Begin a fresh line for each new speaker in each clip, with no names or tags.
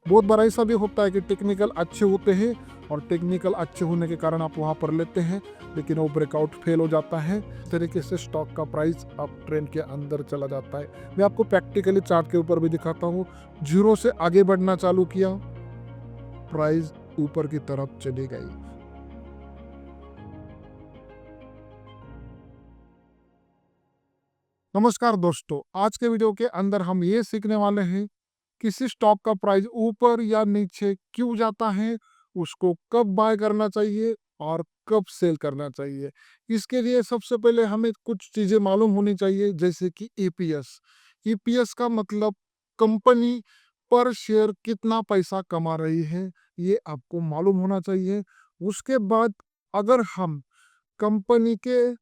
बहुत बार ऐसा भी होता है कि टेक्निकल अच्छे होते हैं और टेक्निकल अच्छे होने के कारण आप वहाँ पर लेते हैं, लेकिन वो ब्रेकआउट फेल हो जाता है। इस तरीके से स्टॉक का प्राइस अप ट्रेंड के अंदर चला जाता है। मैं आपको प्रैक्टिकली चार्ट के ऊपर भी दिखाता हूँ। जीरो से आगे बढ़ना चालू किया, प्राइस ऊपर की तरफ चली गई। नमस्कार दोस्तों, आज के वीडियो के अंदर हम ये सीखने वाले हैं किसी स्टॉक का प्राइस ऊपर या नीचे क्यों जाता है, उसको कब बाय करना चाहिए और कब सेल करना चाहिए। इसके लिए सबसे पहले हमें कुछ चीज़ें मालूम होनी चाहिए, जैसे कि ईपीएस। ईपीएस का मतलब कंपनी पर शेयर कितना पैसा कमा रही है, ये आपको मालूम होना चाहिए। उसके बाद अगर हम कंपनी के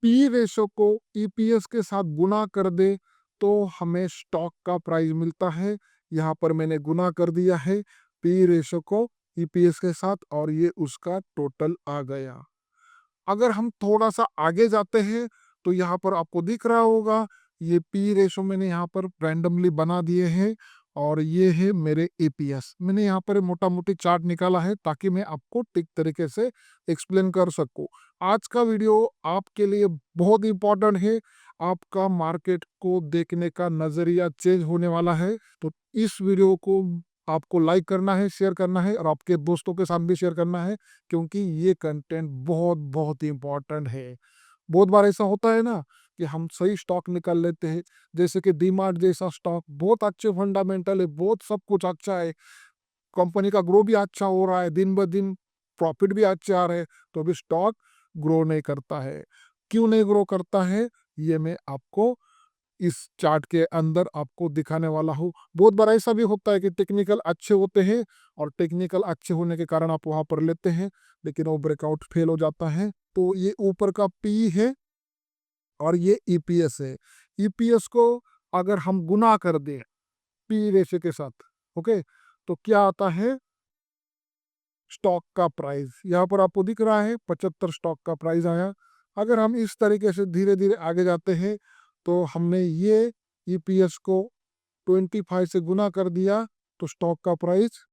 पी रेशो को ईपीएस के साथ गुना कर दे तो हमें स्टॉक का प्राइस मिलता है। यहाँ पर मैंने गुना कर दिया है पी रेशो को ईपीएस के साथ और ये उसका टोटल आ गया। अगर हम थोड़ा सा आगे जाते हैं तो यहाँ पर आपको दिख रहा होगा, ये पी रेशो मैंने यहाँ पर रैंडमली बना दिए हैं और ये है मेरे एपीएस। मैंने यहाँ पर मोटा मोटी चार्ट निकाला है ताकि मैं आपको ठीक तरीके से एक्सप्लेन कर सकूँ। आज का वीडियो आपके लिए बहुत इंपॉर्टेंट है। आपका मार्केट को देखने का नज़रिया चेंज होने वाला है। तो इस वीडियो को आपको लाइक करना है, शेयर करना है और आपके दोस्तों के साथ भी शेयर करना है, क्योंकि ये कंटेंट बहुत बहुत ही इम्पोर्टेंट है। बहुत बार ऐसा होता है ना कि हम सही स्टॉक निकाल लेते हैं, जैसे कि डीमार्ट जैसा स्टॉक बहुत अच्छे फंडामेंटल है, बहुत सब कुछ अच्छा है, कंपनी का ग्रो भी अच्छा हो रहा है, दिन ब दिन प्रॉफिट भी अच्छे आ रहे हैं, तो अभी स्टॉक ग्रो नहीं करता है। क्यों नहीं ग्रो करता है, ये मैं आपको इस चार्ट के अंदर आपको दिखाने वाला हूँ। बहुत बार ऐसा भी होता है कि टेक्निकल अच्छे होते हैं और टेक्निकल अच्छे होने के कारण आप वहाँ पर लेते हैं, लेकिन वो ब्रेकआउट फेल हो जाता है। तो ये ऊपर का पी है और ये ईपीएस है। ईपीएस को अगर हम गुना कर दें पी रेशो के साथ, ओके, तो क्या आता है स्टॉक का प्राइस। यहाँ पर आपको दिख रहा है 75 स्टॉक का प्राइस आया। अगर हम इस तरीके से धीरे धीरे आगे जाते हैं तो हमने ये ईपीएस को 25 से गुना कर दिया तो स्टॉक का प्राइस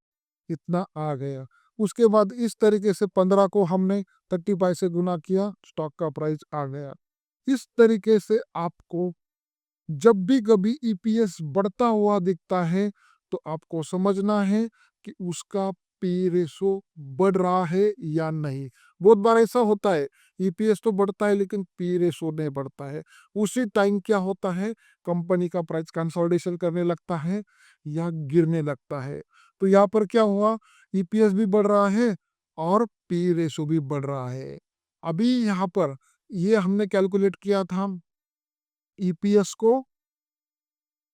इतना आ गया। उसके बाद इस तरीके से 15 को हमने 35 से गुना किया, स्टॉक का प्राइस आ गया। इस तरीके से आपको जब भी कभी ईपीएस बढ़ता हुआ दिखता है तो आपको समझना है कि उसका पी रेशो बढ़ रहा है या नहीं। बहुत बार ऐसा होता है ईपीएस तो बढ़ता है लेकिन पी रेशो नहीं बढ़ता है। उसी टाइम क्या होता है, कंपनी का प्राइस कंसोलिडेशन करने लगता है या गिरने लगता है। तो यहाँ पर क्या हुआ, ईपीएस भी बढ़ रहा है और पी रेशो भी बढ़ रहा है। अभी यहाँ पर ये हमने कैलकुलेट किया था ईपीएस को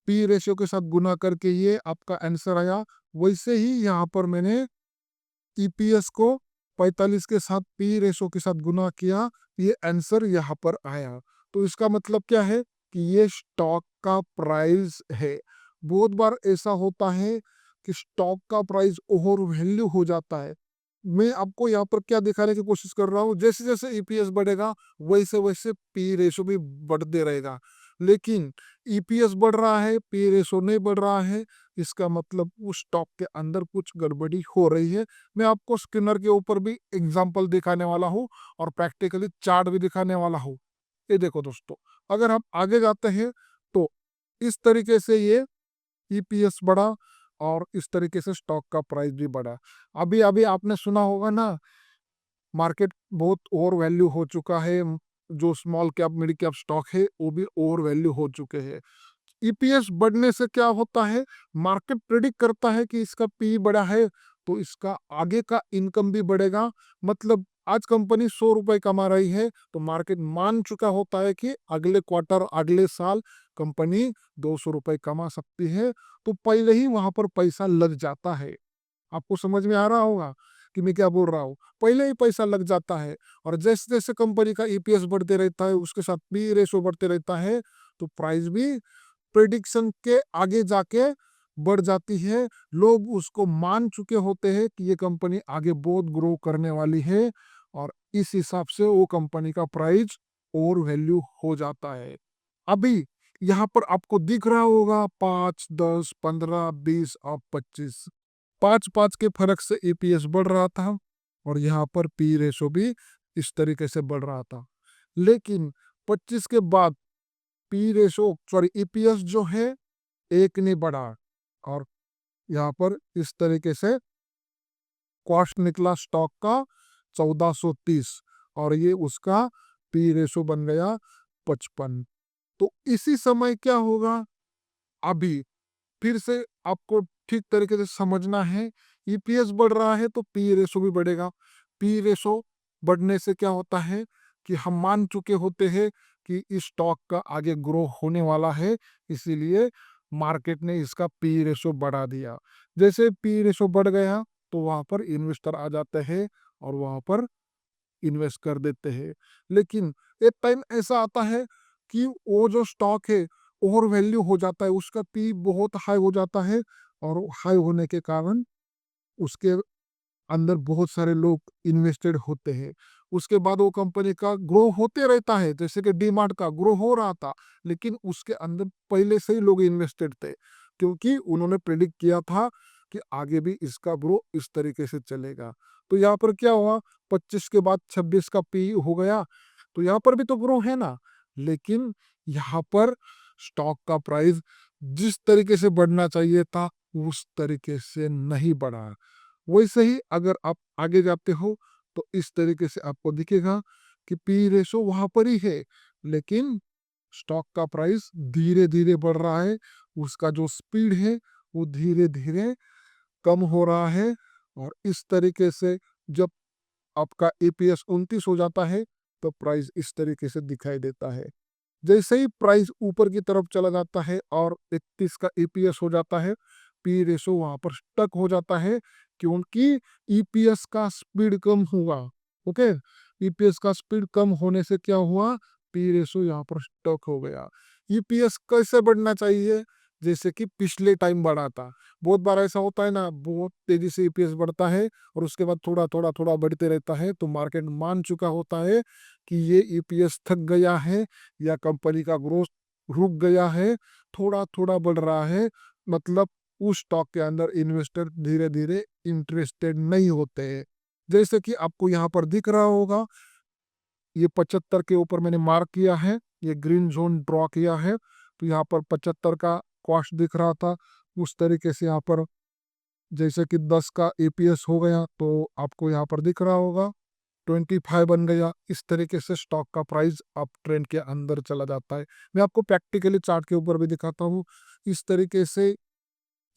पी रेशियो के साथ गुना करके ये आपका आंसर आया। वैसे ही यहाँ पर मैंने ईपीएस को 45 के साथ पी रेशियो के साथ गुना किया, ये आंसर यहाँ पर आया। तो इसका मतलब क्या है कि ये स्टॉक का प्राइस है। बहुत बार ऐसा होता है कि स्टॉक का प्राइस ओवर वैल्यू हो जाता है। मैं आपको यहाँ पर क्या दिखाने की कोशिश कर रहा हूँ, जैसे जैसे ईपीएस बढ़ेगा वैसे वैसे पी रेशो भी बढ़ते रहेगा, लेकिन ईपीएस बढ़ रहा है पी रेशो नहीं बढ़ रहा है, इसका मतलब उस स्टॉक के अंदर कुछ गड़बड़ी हो रही है। मैं आपको स्किनर के ऊपर भी एग्जांपल दिखाने वाला हूँ और प्रैक्टिकली चार्ट भी दिखाने वाला हूँ। ये देखो दोस्तों, अगर हम आगे जाते हैं तो इस तरीके से ये ईपीएस बढ़ा और इस तरीके से स्टॉक का प्राइस भी बढ़ा। अभी अभी आपने सुना होगा ना, मार्केट बहुत ओवर वैल्यू हो चुका है। जो small cap mid cap stock है वो भी ओवर वैल्यू हो चुके हैं। ईपीएस बढ़ने से क्या होता है, मार्केट प्रेडिक्ट करता है कि इसका पी बड़ा है तो इसका आगे का इनकम भी बढ़ेगा। मतलब आज कंपनी 100 रुपए कमा रही है तो मार्केट मान चुका होता है कि अगले क्वार्टर अगले साल कंपनी 200 रुपए कमा सकती है, तो पहले ही वहां पर पैसा लग जाता है। आपको समझ में आ रहा होगा कि मैं क्या बोल रहा हूँ, पहले ही पैसा लग जाता है। और जैसे जैसे कंपनी का ईपीएस बढ़ते रहता है उसके साथ पी रेशो बढ़ते रहता है, तो प्राइस भी प्रेडिक्शन के आगे जाके बढ़ जाती है। लोग उसको मान चुके होते हैं कि ये कंपनी आगे बहुत ग्रो करने वाली है और इस हिसाब से वो कंपनी का प्राइस और वैल्यू हो जाता है। अभी यहाँ पर आपको दिख रहा होगा 5, 10, 15, 20 और 25, 5-5 के फर्क से ईपीएस बढ़ रहा था और यहाँ पर पी रेशो भी इस तरीके से बढ़ रहा था। लेकिन 25 के बाद पी रेशो सॉरी ईपीएस जो है एक नहीं बढ़ा और यहाँ पर इस तरीके से कॉस्ट निकला स्टॉक का 1430 और ये उसका पी रेशो बन गया 55। तो इसी समय क्या होगा, अभी फिर से आपको ठीक तरीके से समझना है। ईपीएस बढ़ रहा है तो पी रेशो भी बढ़ेगा। पी रेशो बढ़ने से क्या होता है कि हम मान चुके होते हैं कि इस स्टॉक का आगे ग्रो होने वाला है, इसीलिए मार्केट ने इसका पी रेशो बढ़ा दिया। जैसे पी रेशो बढ़ गया तो वहाँ पर इन्वेस्टर आ जाते हैं और वहाँ पर इन्वेस्ट कर देते हैं। लेकिन एक टाइम ऐसा आता है कि वो जो स्टॉक है ओवर वैल्यू हो जाता है, उसका पी बहुत हाई हो जाता है और हाई होने के कारण उसके अंदर बहुत सारे लोग इन्वेस्टेड होते हैं। उसके बाद वो कंपनी का ग्रो होते रहता है, जैसे कि डीमार्ट का ग्रो हो रहा था, लेकिन उसके अंदर पहले से ही लोग इन्वेस्टेड थे क्योंकि उन्होंने प्रेडिक्ट किया था कि आगे भी इसका ग्रो इस तरीके से चलेगा। तो यहाँ पर क्या हुआ, 25 के बाद 26 का पी हो गया, तो यहाँ पर भी तो ग्रो है ना, लेकिन यहाँ पर स्टॉक का प्राइस जिस तरीके से बढ़ना चाहिए था उस तरीके से नहीं बढ़ा। वैसे ही अगर आप आगे जाते हो तो इस तरीके से आपको दिखेगा कि पी रेशो वहां पर ही है, लेकिन स्टॉक का प्राइस धीरे धीरे बढ़ रहा है, उसका जो स्पीड है वो धीरे धीरे कम हो रहा है। और इस तरीके से जब आपका ईपीएस 29 हो जाता है तो प्राइस इस तरीके से दिखाई देता है। जैसे ही प्राइस ऊपर की तरफ चला जाता है और 31 का ईपीएस हो जाता है, पी रेशो वहां पर स्टक हो जाता है क्योंकि ईपीएस का स्पीड कम हुआ। ओके, ईपीएस का स्पीड कम होने से क्या हुआ, पी रेशो यहाँ पर स्टक हो गया। ईपीएस कैसे बढ़ना चाहिए, जैसे कि पिछले टाइम बढ़ा था। बहुत बार ऐसा होता है ना, बहुत तेजी से ईपीएस बढ़ता है और उसके बाद थोड़ा थोड़ा थोड़ा बढ़ते रहता है, तो मार्केट मान चुका होता है कि ये ईपीएस थक गया है या कंपनी का ग्रोथ रुक गया है, थोड़ा थोड़ा बढ़ रहा है, मतलब उस स्टॉक के अंदर इन्वेस्टर धीरे धीरे इंटरेस्टेड नहीं होते हैं। जैसे कि आपको यहाँ पर दिख रहा होगा, ये 75 के ऊपर मैंने मार्क किया है, ये ग्रीन जोन ड्रॉ किया है, तो यहाँ पर 75 का कॉस्ट दिख रहा था। उस तरीके से यहाँ पर जैसे कि 10 का एपीएस हो गया तो आपको यहाँ पर दिख रहा होगा 25 बन गया। इस तरीके से स्टॉक का प्राइस अप ट्रेंड के अंदर चला जाता है। मैं आपको प्रैक्टिकली चार्ट के ऊपर भी दिखाता हूँ। इस तरीके से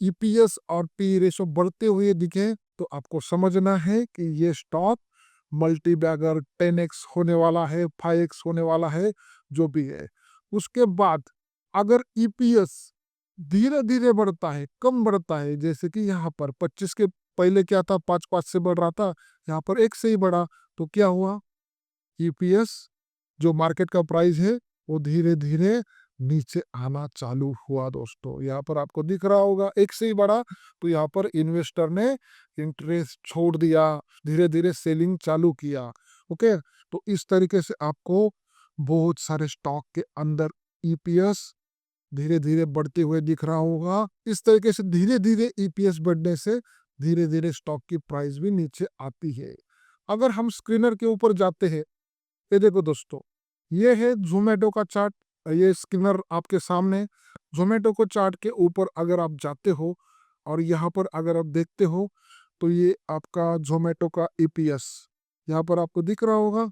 ईपीएस और पी रेशो बढ़ते हुए दिखे तो आपको समझना है कि ये स्टॉक मल्टी बैगर 10x होने वाला है, 5x होने वाला है, जो भी है। उसके बाद अगर ईपीएस धीरे धीरे बढ़ता है, कम बढ़ता है, जैसे कि यहाँ पर 25 के पहले क्या था, 5-5 से बढ़ रहा था, यहाँ पर 1 से ही बढ़ा, तो क्या हुआ, ईपीएस जो मार्केट का प्राइस है वो धीरे धीरे नीचे आना चालू हुआ। दोस्तों यहाँ पर आपको दिख रहा होगा 1 से ही बढ़ा, तो यहाँ पर इन्वेस्टर ने इंटरेस्ट छोड़ दिया, धीरे धीरे सेलिंग चालू किया। ओके, तो इस तरीके से आपको बहुत सारे स्टॉक के अंदर ईपीएस धीरे धीरे बढ़ते हुए दिख रहा होगा। इस तरीके से धीरे धीरे ईपीएस बढ़ने से धीरे धीरे स्टॉक की प्राइस भी नीचे आती है। अगर हम स्क्रीनर के ऊपर जाते हैं, ये देखो दोस्तों, ये है जोमेटो का चार्ट, ये स्किनर आपके सामने। जोमेटो को चार्ट के ऊपर अगर आप जाते हो और यहाँ पर अगर आप देखते हो तो ये आपका जोमेटो का ईपीएस यहाँ पर आपको दिख रहा होगा।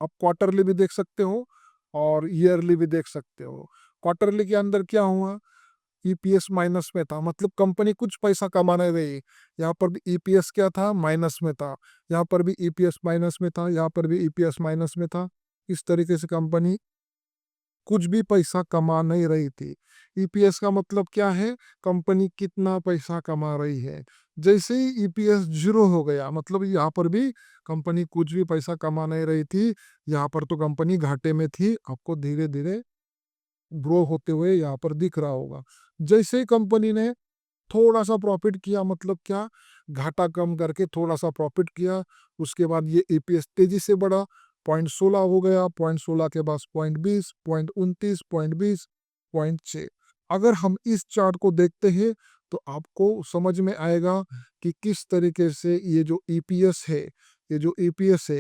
आप क्वार्टरली भी देख सकते हो और ईयरली भी देख सकते हो। क्वार्टरली के अंदर क्या हुआ, ईपीएस माइनस में था, मतलब कंपनी कुछ पैसा कमा नहीं रही। यहाँ पर भी ईपीएस क्या था, माइनस में था। यहाँ पर भी ईपीएस माइनस में था, यहाँ पर भी ईपीएस माइनस में था। इस तरीके से कंपनी कुछ भी पैसा कमा नहीं रही थी। ईपीएस का मतलब क्या है, कंपनी कितना पैसा कमा रही है। जैसे ही ईपीएस जीरो हो गया, मतलब यहाँ पर भी कंपनी कुछ भी पैसा कमा नहीं रही थी, यहाँ पर तो कंपनी घाटे में थी। आपको धीरे धीरे ग्रो होते हुए यहाँ पर दिख रहा होगा। जैसे ही कंपनी ने थोड़ा सा प्रॉफिट किया, मतलब क्या, घाटा कम करके थोड़ा सा प्रॉफिट किया, उसके बाद ये ईपीएस तेजी से बढ़ा 0.16 हो गया, 0.16 के बाद 0.20, 0.29, 0.20, 0.6। अगर हम इस चार्ट को देखते हैं तो आपको समझ में आएगा कि किस तरीके से ये जो ईपीएस है, ये जो ईपीएस है,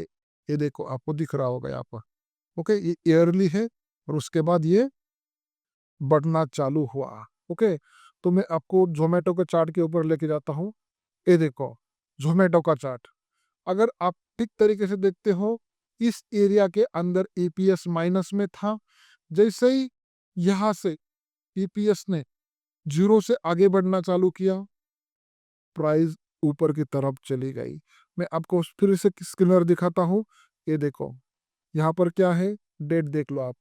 ये देखो आपको दिख रहा होगा यहाँ पर। ओके, ये ईयरली है और उसके बाद ये बढ़ना चालू हुआ। ओके, तो मैं आपको जोमेटो के चार्ट के ऊपर लेके जाता हूँ। ये देखो जोमेटो का चार्ट, अगर आप ठीक तरीके से देखते हो, इस एरिया के अंदर ईपीएस माइनस में था। जैसे ही यहाँ से ईपीएस ने जीरो से आगे बढ़ना चालू किया, प्राइस ऊपर की तरफ चली गई। मैं आपको फिर से स्क्रीनर दिखाता हूँ। ये देखो यहाँ पर क्या है, डेट देख लो आप,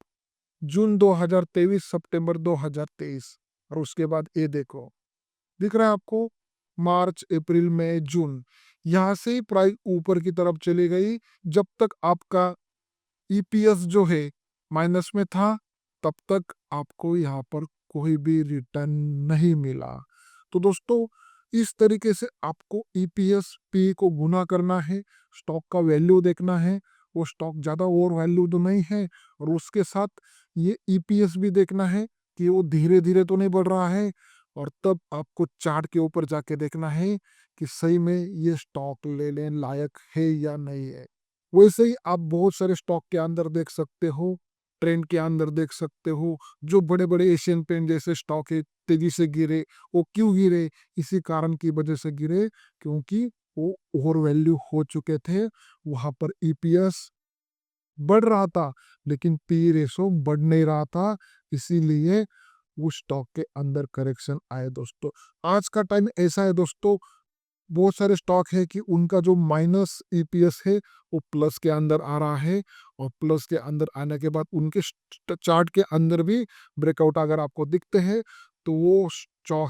जून 2023, सितंबर 2023, और उसके बाद ये देखो दिख रहा है आपको, मार्च, अप्रैल, मई, जून, यहाँ से ही प्राइस ऊपर की तरफ चली गई। जब तक आपका ईपीएस जो है माइनस में था, तब तक आपको यहाँ पर कोई भी रिटर्न नहीं मिला। तो दोस्तों, इस तरीके से आपको ईपीएस पी को गुना करना है, स्टॉक का वैल्यू देखना है, वो स्टॉक ज़्यादा ओवर वैल्यू तो नहीं है, और उसके साथ ये ईपीएस भी देखना है कि वो धीरे धीरे तो नहीं बढ़ रहा है, और तब आपको चार्ट के ऊपर जाके देखना है कि सही में ये स्टॉक लेने लायक है या नहीं है। वैसे ही आप बहुत सारे स्टॉक के अंदर देख सकते हो, ट्रेंड के अंदर देख सकते हो, जो बड़े बड़े एशियन पेंट जैसे स्टॉक है तेजी से गिरे, वो क्यों गिरे? इसी कारण की वजह से गिरे, क्योंकि वो ओवर वैल्यू हो चुके थे। वहां पर ईपीएस बढ़ रहा था लेकिन पी रेशो बढ़ नहीं रहा था, इसीलिए उस स्टॉक के अंदर करेक्शन आए। दोस्तों, आज का टाइम ऐसा है दोस्तों, बहुत सारे स्टॉक है कि उनका जो माइनस ईपीएस है वो प्लस के अंदर आ रहा है, और प्लस के अंदर आने के बाद उनके चार्ट के अंदर भी ब्रेकआउट अगर आपको दिखते हैं, तो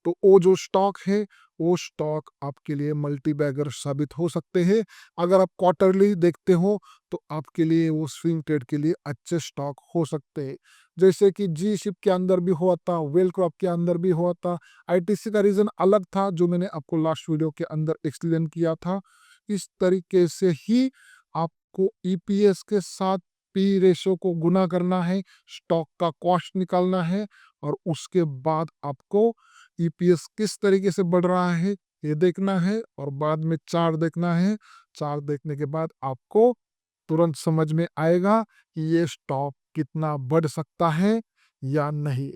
तो वो जो स्टॉक है, वो स्टॉक आपके लिए मल्टी बैगर साबित हो सकते हैं। अगर आप क्वार्टरली देखते हो तो आपके लिए वो स्विंग ट्रेड के लिए अच्छे स्टॉक हो सकते हैं। जैसे कि जी शिप के अंदर भी हुआ था, वेल क्रॉप के अंदर भी हुआ था। आईटीसी का रीज़न अलग था जो मैंने आपको लास्ट वीडियो के अंदर एक्सप्लेन किया था। इस तरीके से ही आपको ईपीएस के साथ पी रेशो को गुना करना है, स्टॉक का कॉस्ट निकालना है, और उसके बाद आपको ईपीएस किस तरीके से बढ़ रहा है ये देखना है, और बाद में चार्ट देखना है। चार्ट देखने के बाद आपको तुरंत समझ में आएगा कि ये स्टॉक कितना बढ़ सकता है या नहीं।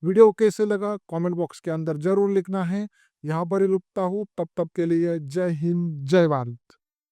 वीडियो कैसे लगा कमेंट बॉक्स के अंदर जरूर लिखना है। यहाँ पर ही रुकता हूँ, तब तक के लिए जय हिंद, जय भारत।